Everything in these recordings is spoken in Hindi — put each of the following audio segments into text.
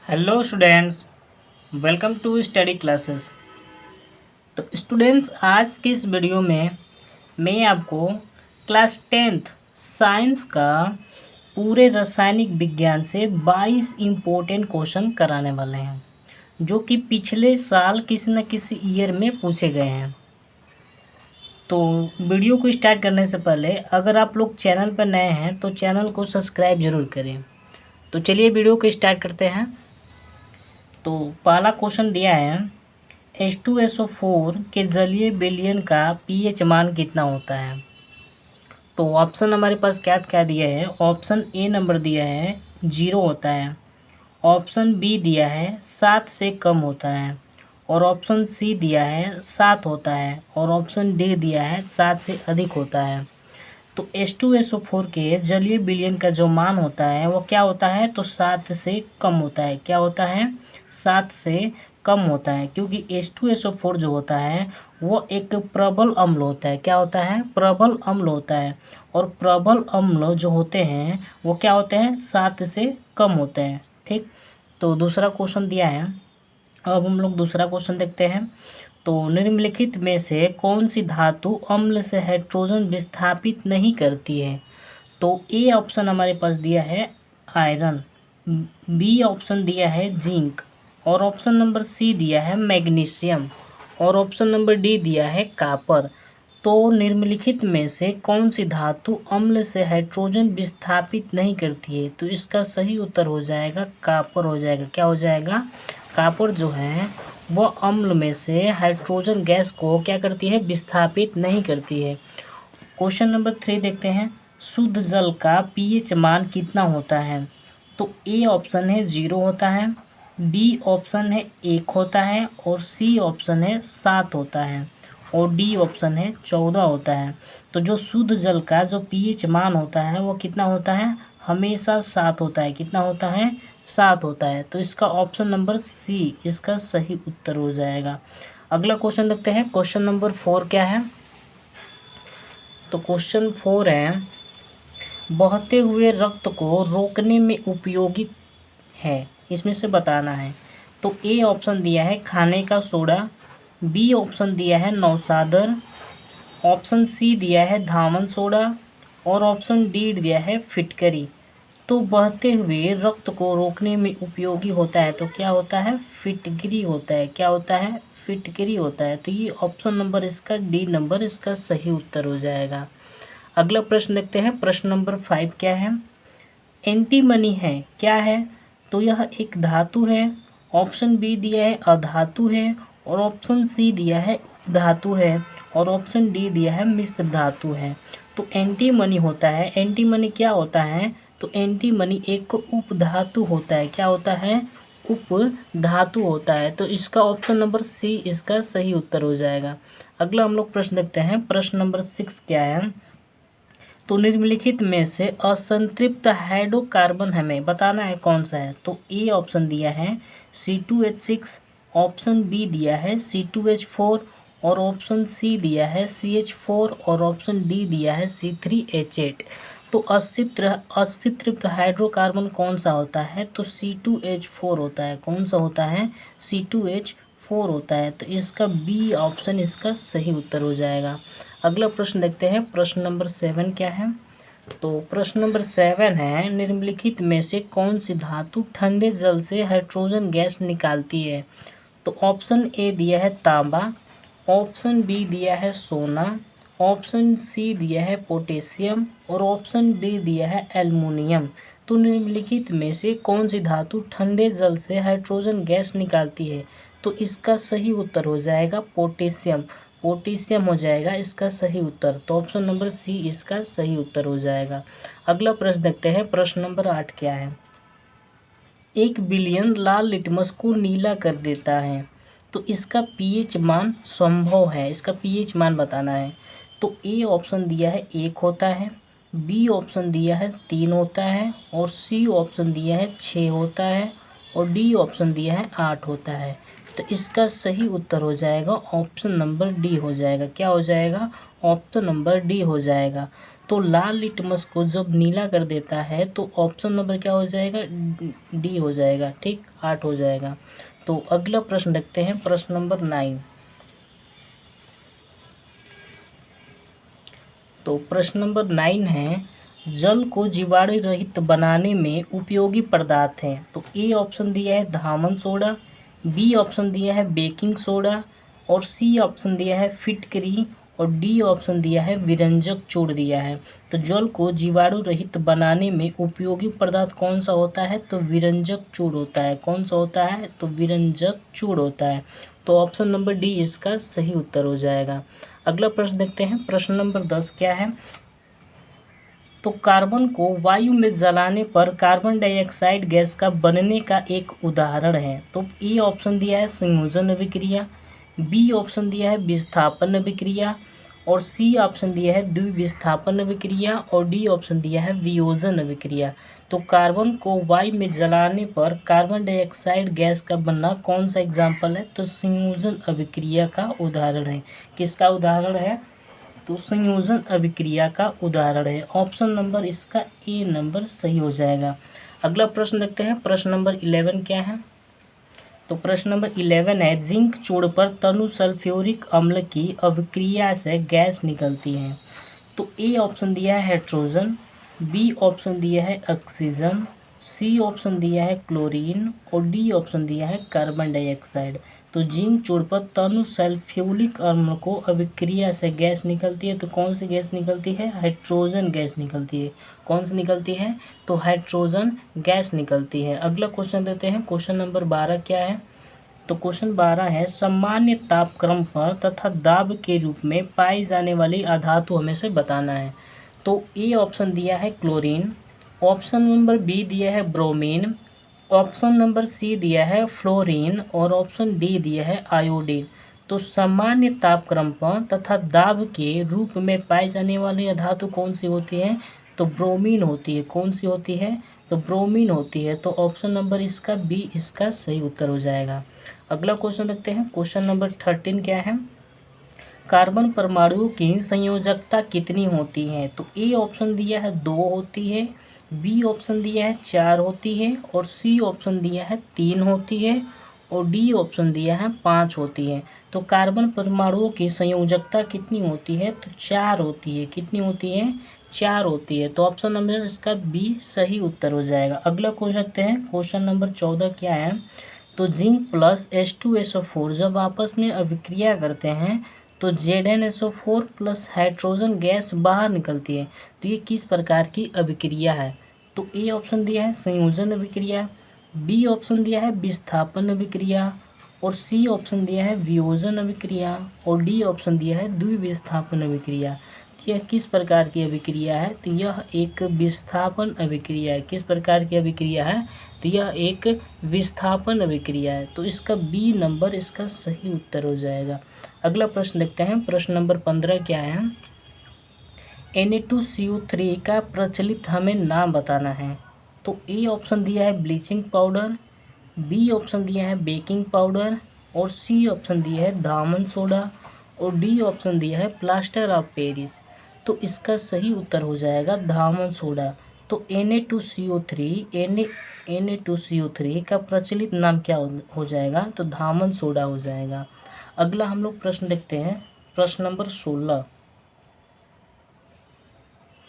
Hello students, welcome to study classes. तो स्टूडेंट्स, आज की इस वीडियो में मैं आपको क्लास 10th साइंस का पूरे रासायनिक विज्ञान से 22 इम्पोर्टेंट क्वेश्चन कराने वाले हैं, जो कि पिछले साल किसी न किसी ईयर में पूछे गए हैं। तो वीडियो को स्टार्ट करने से पहले अगर आप लोग चैनल पर नए हैं तो चैनल को सब्सक्राइब ज़रूर करें। तो चलिए वीडियो को स्टार्ट करते हैं। तो पहला क्वेश्चन दिया है, H2SO4 के जलीय विलयन का pH मान कितना होता है। तो ऑप्शन हमारे पास क्या क्या दिया है। ऑप्शन ए नंबर दिया है 0 होता है, ऑप्शन बी दिया है 7 से कम होता है, और ऑप्शन सी दिया है 7 होता है, और ऑप्शन डी दिया है 7 से अधिक होता है। तो H2SO4 के जलीय विलयन का जो मान होता है वो क्या होता है, तो 7 से कम होता है। क्या होता है, 7 से कम होता है, क्योंकि H2SO4 जो होता है वो एक प्रबल अम्ल होता है। क्या होता है, प्रबल अम्ल होता है, और प्रबल अम्ल जो होते हैं वो क्या होते हैं, 7 से कम होते हैं। ठीक, तो दूसरा क्वेश्चन दिया है। अब हम लोग दूसरा क्वेश्चन देखते हैं। तो निम्नलिखित में से कौन सी धातु अम्ल से हाइड्रोजन विस्थापित नहीं करती है। तो ए ऑप्शन हमारे पास दिया है आयरन, बी ऑप्शन दिया है जिंक, और ऑप्शन नंबर सी दिया है मैग्नीशियम, और ऑप्शन नंबर डी दिया है कापर। तो निम्नलिखित में से कौन सी धातु अम्ल से हाइड्रोजन विस्थापित नहीं करती है। तो इसका सही उत्तर हो जाएगा कापर हो जाएगा। क्या हो जाएगा, कापर जो है वह अम्ल में से हाइड्रोजन गैस को क्या करती है, विस्थापित नहीं करती है। क्वेश्चन नंबर 3 देखते हैं। शुद्ध जल का पीएच मान कितना होता है। तो ए ऑप्शन है 0 होता है, बी ऑप्शन है 1 होता है, और सी ऑप्शन है 7 होता है, और डी ऑप्शन है 14 होता है। तो जो शुद्ध जल का जो पीएच मान होता है वो कितना होता है, हमेशा 7 होता है। कितना होता है, 7 होता है। तो इसका ऑप्शन नंबर सी इसका सही उत्तर हो जाएगा। अगला क्वेश्चन देखते हैं। क्वेश्चन नंबर 4 क्या है। तो क्वेश्चन 4 है, बहते हुए रक्त को रोकने में उपयोगी है, इसमें से बताना है। तो ए ऑप्शन दिया है खाने का सोडा, बी ऑप्शन दिया है नौसादर, ऑप्शन सी दिया है धामन सोडा, और ऑप्शन डी दिया है फिटकरी। तो बहते हुए रक्त को रोकने में उपयोगी होता है, तो क्या होता है, फिटकरी होता है। क्या होता है, फिटकरी होता है। तो ये ऑप्शन नंबर इसका डी नंबर इसका सही उत्तर हो जाएगा। अगला प्रश्न देखते हैं। प्रश्न नंबर 5 क्या है। एंटीमनी है क्या है। तो यह एक धातु है, ऑप्शन बी दिया है अधातु है, और ऑप्शन सी दिया है धातु है, और ऑप्शन डी दिया है मिश्र धातु है। तो एंटीमनी होता है, एंटीमनी क्या होता है, तो एंटीमनी एक उपधातु होता है। क्या होता है, उपधातु होता है। तो इसका ऑप्शन नंबर सी इसका सही उत्तर हो जाएगा। अगला हम लोग प्रश्न देखते हैं। प्रश्न नंबर 6 क्या है। तो निम्नलिखित में से असंतृप्त हाइड्रोकार्बन हमें बताना है कौन सा है। तो ए ऑप्शन दिया है C2H6, ऑप्शन बी दिया है C2H4, और ऑप्शन सी दिया है CH4, और ऑप्शन डी दिया है C3H8। तो असंतृप्त हाइड्रोकार्बन कौन सा होता है, तो C2H4 होता है। कौन सा होता है, C2H4 होता है। तो इसका बी ऑप्शन इसका सही उत्तर हो जाएगा। अगला प्रश्न देखते हैं। प्रश्न नंबर 7 क्या है। तो प्रश्न नंबर 7 है, निम्नलिखित में से कौन सी धातु ठंडे जल से हाइड्रोजन गैस निकालती है। तो ऑप्शन ए दिया है तांबा, ऑप्शन बी दिया है सोना, ऑप्शन सी दिया है पोटेशियम, और ऑप्शन डी दिया है एल्युमिनियम। तो निम्नलिखित में से कौन सी धातु ठंडे जल से हाइड्रोजन गैस निकालती है। तो इसका सही उत्तर हो जाएगा पोटेशियम। पोटेशियम हो जाएगा इसका सही उत्तर। तो ऑप्शन नंबर सी इसका सही उत्तर हो जाएगा। अगला प्रश्न देखते हैं। प्रश्न नंबर 8 क्या है। 1 बिलियन लाल लिटमस को नीला कर देता है, तो इसका पीएच मान संभव है। इसका पीएच मान बताना है। तो ए ऑप्शन दिया है 1 होता है, बी ऑप्शन दिया है 3 होता है, और सी ऑप्शन दिया है 6 होता है, और डी ऑप्शन दिया है 8 होता है। तो इसका सही उत्तर हो जाएगा ऑप्शन नंबर डी हो जाएगा। क्या हो जाएगा, ऑप्शन नंबर डी हो जाएगा। तो लाल लिटमस को जब नीला कर देता है तो ऑप्शन नंबर क्या हो जाएगा, डी हो जाएगा। ठीक, 8 हो जाएगा। तो अगला प्रश्न देखते हैं, प्रश्न नंबर 9। तो प्रश्न नंबर 9 है, जल को जीवाणु रहित बनाने में उपयोगी पदार्थ हैं। तो ए ऑप्शन दिया है धामन सोडा, बी ऑप्शन दिया है बेकिंग सोडा, और सी ऑप्शन दिया है फिटकरी, और डी ऑप्शन दिया है विरंजक चूड़ दिया है। तो जल को जीवाणु रहित बनाने में उपयोगी पदार्थ कौन सा होता है, तो विरंजक चूड़ होता है। कौन सा होता है, तो विरंजक चूड़ होता है। तो ऑप्शन नंबर डी इसका सही उत्तर हो जाएगा। अगला प्रश्न देखते हैं, प्रश्न नंबर 10 क्या है। तो कार्बन को वायु में जलाने पर कार्बन डाइऑक्साइड गैस का बनने का एक उदाहरण है। तो ए ऑप्शन दिया है संयोजन अभिक्रिया, बी ऑप्शन दिया है विस्थापन अभिक्रिया, और सी ऑप्शन दिया है द्विविस्थापन अभिक्रिया, और डी ऑप्शन दिया है वियोजन अभिक्रिया। तो कार्बन को वायु में जलाने पर कार्बन डाइऑक्साइड गैस का बनना कौन सा एग्जाम्पल है, तो संयोजन अभिक्रिया का उदाहरण है। किसका उदाहरण है, तो संयोजन अभिक्रिया का उदाहरण है। ऑप्शन नंबर इसका ए नंबर सही हो जाएगा। अगला प्रश्न देखते हैं, प्रश्न नंबर 11 क्या है। तो प्रश्न नंबर 11 है, जिंक चूड़ पर तनु सल्फ्यूरिक अम्ल की अभिक्रिया से गैस निकलती है। तो ए ऑप्शन दिया है हाइड्रोजन, बी ऑप्शन दिया है ऑक्सीजन, सी ऑप्शन दिया है क्लोरीन, और डी ऑप्शन दिया है कार्बन डाइऑक्साइड। तो जिंक चूड़ पर तनु सल्फ्यूरिक अम्ल को अभिक्रिया से गैस निकलती है। तो कौन सी गैस निकलती है, हाइड्रोजन गैस निकलती है। कौन सी निकलती है, तो हाइड्रोजन गैस निकलती है। अगला क्वेश्चन देते हैं, क्वेश्चन नंबर 12 क्या है। तो क्वेश्चन 12 है, सामान्य तापक्रम पर तथा दाब के रूप में पाई जाने वाली अधातु हमें से बताना है। तो ए ऑप्शन दिया है क्लोरीन, ऑप्शन नंबर बी दिया है ब्रोमीन, ऑप्शन नंबर सी दिया है फ्लोरीन, और ऑप्शन डी दिया है आयोडीन। तो सामान्य तापक्रम पर तथा दाब के रूप में पाई जाने वाली अधातु कौन सी होती है, तो ब्रोमीन होती है। कौन सी होती है, तो ब्रोमीन होती है। तो ऑप्शन नंबर इसका बी इसका सही उत्तर हो जाएगा। अगला क्वेश्चन देखते हैं, क्वेश्चन नंबर 13 क्या है। कार्बन परमाणुओं की संयोजकता कितनी होती है। तो ए ऑप्शन दिया है 2 होती है, बी ऑप्शन दिया है 4 होती है, और सी ऑप्शन दिया है 3 होती है, और डी ऑप्शन दिया है 5 होती है। तो कार्बन परमाणुओं की संयोजकता कितनी होती है, तो 4 होती है। कितनी होती है, 4 होती है। तो ऑप्शन नंबर इसका बी सही उत्तर हो जाएगा। अगला क्वेश्चन देखते हैं, क्वेश्चन नंबर 14 क्या है। तो जिंक प्लस H2SO4 जब आपस में अभिक्रिया करते हैं तो ZnSO4 प्लस हाइड्रोजन गैस बाहर निकलती है। तो ये किस प्रकार की अभिक्रिया है, तो ए ऑप्शन दिया है संयोजन अभिक्रिया, बी ऑप्शन दिया है विस्थापन अभिक्रिया, और सी ऑप्शन दिया है वियोजन अभिक्रिया, और डी ऑप्शन दिया है द्विविस्थापन अभिक्रिया। यह किस प्रकार की अभिक्रिया है, तो यह एक विस्थापन अभिक्रिया है। किस प्रकार की अभिक्रिया है, तो यह एक विस्थापन अभिक्रिया है। तो इसका बी नंबर इसका सही उत्तर हो जाएगा। अगला प्रश्न देखते हैं, प्रश्न नंबर 15 क्या है। Na2CO3 का प्रचलित हमें नाम बताना है। तो ए ऑप्शन दिया है ब्लीचिंग पाउडर, बी ऑप्शन दिया है बेकिंग पाउडर, और सी ऑप्शन दिया है दामन सोडा, और डी ऑप्शन दिया है प्लास्टर ऑफ पेरिस। तो इसका सही उत्तर हो जाएगा दामन सोडा। तो Na2CO3 का प्रचलित नाम क्या हो जाएगा, तो दामन सोडा हो जाएगा। अगला हम लोग प्रश्न देखते हैं, प्रश्न नंबर 16।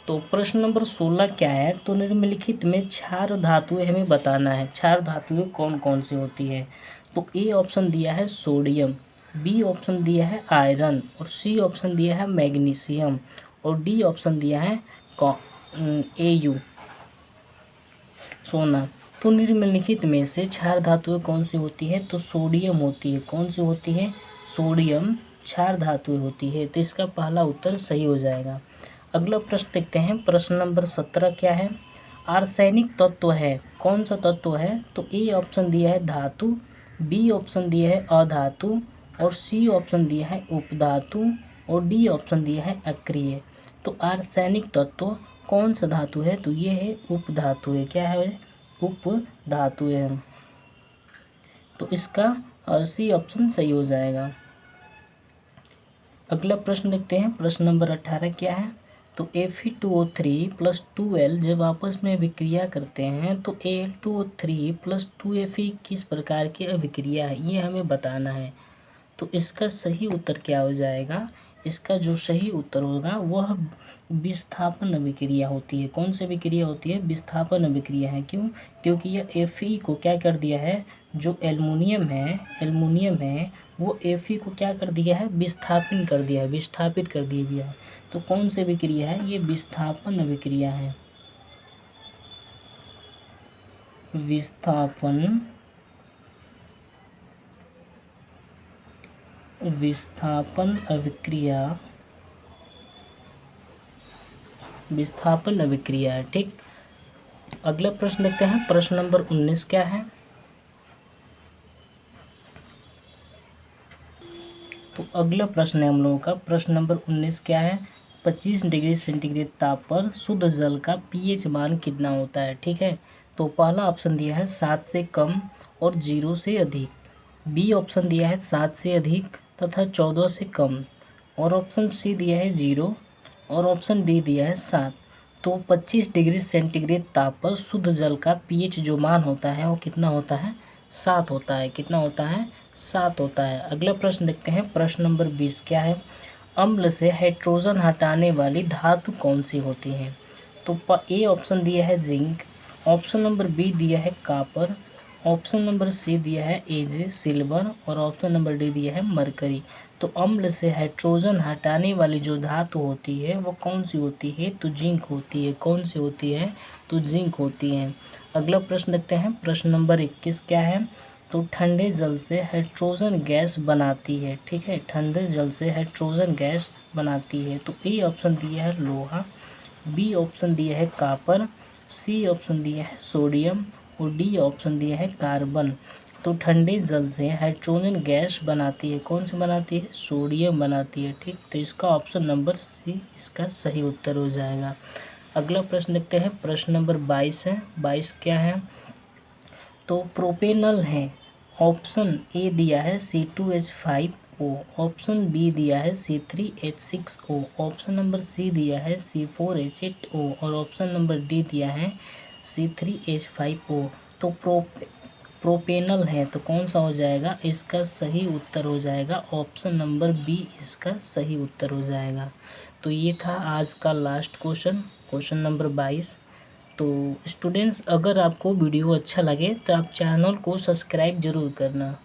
तो प्रश्न नंबर 16 क्या है। तो निम्नलिखित में क्षार धातुएं हमें बताना है। क्षार धातुएं कौन कौन सी होती है। तो ए ऑप्शन दिया है सोडियम, बी ऑप्शन दिया है आयरन, और सी ऑप्शन दिया है मैग्नीशियम, और डी ऑप्शन दिया है Au सोना। तो निम्नलिखित में से क्षार धातुएं कौन सी होती है, तो सोडियम होती है। कौन सी होती है, सोडियम क्षार धातुएं होती है। तो इसका पहला उत्तर सही हो जाएगा। अगला प्रश्न देखते हैं, प्रश्न नंबर 17 क्या है। आर्सेनिक तत्व है, कौन सा तत्व है। तो ए ऑप्शन दिया है धातु, बी ऑप्शन दिया है अधातु, और सी ऑप्शन दिया है उपधातु, और डी ऑप्शन दिया है अक्रिय। तो आर्सेनिक तत्व कौन सा धातु है, तो ये है उपधातु है। क्या है, उपधातु है। तो इसका सी ऑप्शन सही हो जाएगा। अगला प्रश्न देखते हैं, प्रश्न नंबर 18 क्या है। तो Fe2O3 प्लस 2L जब आपस में अभिक्रिया करते हैं तो Al2O3 प्लस 2Fe किस प्रकार की अभिक्रिया है, ये हमें बताना है। तो इसका सही उत्तर क्या हो जाएगा, इसका जो सही उत्तर होगा वह विस्थापन अभिक्रिया होती है। कौन सी अभिक्रिया होती है, विस्थापन अभिक्रिया है। क्यों, क्योंकि यह Fe को क्या कर दिया है, जो एल्युमिनियम है वो Fe को क्या कर दिया है, विस्थापित कर दिया है। तो कौन सी अभिक्रिया है, ये विस्थापन अभिक्रिया है। विस्थापन अभिक्रिया है। ठीक, अगला प्रश्न देखते हैं। प्रश्न नंबर 19 क्या है, तो अगला प्रश्न है हम लोगों का, प्रश्न नंबर 19 क्या है, 25 डिग्री सेंटीग्रेड ताप पर शुद्ध जल का pH मान कितना होता है। ठीक है, तो पहला ऑप्शन दिया है 7 से कम और 0 से अधिक, बी ऑप्शन दिया है 7 से अधिक तथा 14 से कम, और ऑप्शन सी दिया है 0, और ऑप्शन डी दिया है 7। तो 25 डिग्री सेंटीग्रेड ताप पर शुद्ध जल का pH जो मान होता है वो कितना होता है, 7 होता है। कितना होता है, 7 होता है। अगला प्रश्न देखते हैं। प्रश्न नंबर 20 क्या है, अम्ल से हाइड्रोजन हटाने वाली धातु कौन सी होती है। तो ए ऑप्शन दिया है जिंक, ऑप्शन नंबर बी दिया है कापर, ऑप्शन नंबर सी दिया है एज सिल्वर, और ऑप्शन नंबर डी दिया है मरकरी। तो अम्ल से हाइड्रोजन हटाने वाली जो धातु होती है वो कौन सी होती है, तो जिंक होती है। कौन सी होती है, तो जिंक होती है। अगला प्रश्न देखते हैं। प्रश्न नंबर 21 क्या है, तो ठंडे जल से हाइड्रोजन गैस बनाती है। ठीक है, ठंडे जल से हाइड्रोजन गैस बनाती है। तो ए ऑप्शन दिया है लोहा, बी ऑप्शन दिया है कापर, सी ऑप्शन दिया है सोडियम, और डी ऑप्शन दिया है कार्बन। तो ठंडे जल से हाइड्रोजन गैस बनाती है। कौन सी बनाती है, सोडियम बनाती है। ठीक, तो इसका ऑप्शन नंबर सी इसका सही उत्तर हो जाएगा। अगला प्रश्न देखते हैं। प्रश्न नंबर 22 है। 22 क्या है, तो प्रोपेनल है। ऑप्शन ए दिया है C2H5O, ऑप्शन बी दिया है C3H6O, ऑप्शन नंबर सी दिया है C4H8O, और ऑप्शन नंबर डी दिया है C3H5O। तो प्रोपेनल है, तो कौन सा हो जाएगा, इसका सही उत्तर हो जाएगा ऑप्शन नंबर बी, इसका सही उत्तर हो जाएगा। तो ये था आज का लास्ट क्वेश्चन, क्वेश्चन नंबर 22। तो स्टूडेंट्स, अगर आपको वीडियो अच्छा लगे तो आप चैनल को सब्सक्राइब ज़रूर करना।